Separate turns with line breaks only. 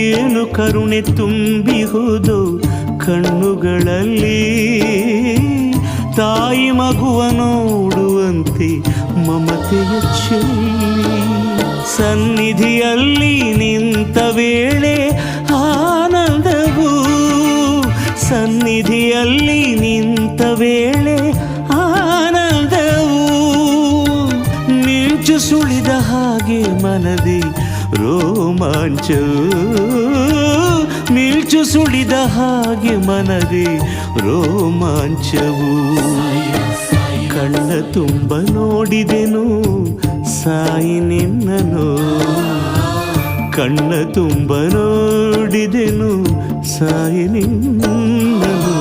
ಏನು ಕರುಣೆ ತುಂಬಿಹುದು ಕಣ್ಣುಗಳಲ್ಲಿ, ತಾಯಿ ಮಗುವ ನೋಡುವಂತೆ ಮಮತೆಯ ಚೆಲ್ಲಿ. ಸನ್ನಿಧಿಯಲ್ಲಿ ನಿಂತ ವೇಳೆ ಆನಂದವು, ಸನ್ನಿಧಿಯಲ್ಲಿ ನಿಂತ ವೇಳೆ ಆನಂದವು. ಮಿಂಚು ಸುಳಿದ ಹಾಗೆ ಮನದಿ ರೋಮಾಂಚವು, ಮಿಂಚು ಸುಳಿದ ಹಾಗೆ ಮನದಿ ರೋಮಾಂಚವು. ಕಣ್ಣ ತುಂಬ ನೋಡಿದೆನು ಸಾಯಿ ನಿನ್ನನು, ಕಣ್ಣ ತುಂಬ ನೋಡಿದೆನು ಸಾಯಿ ನಿನ್ನನು.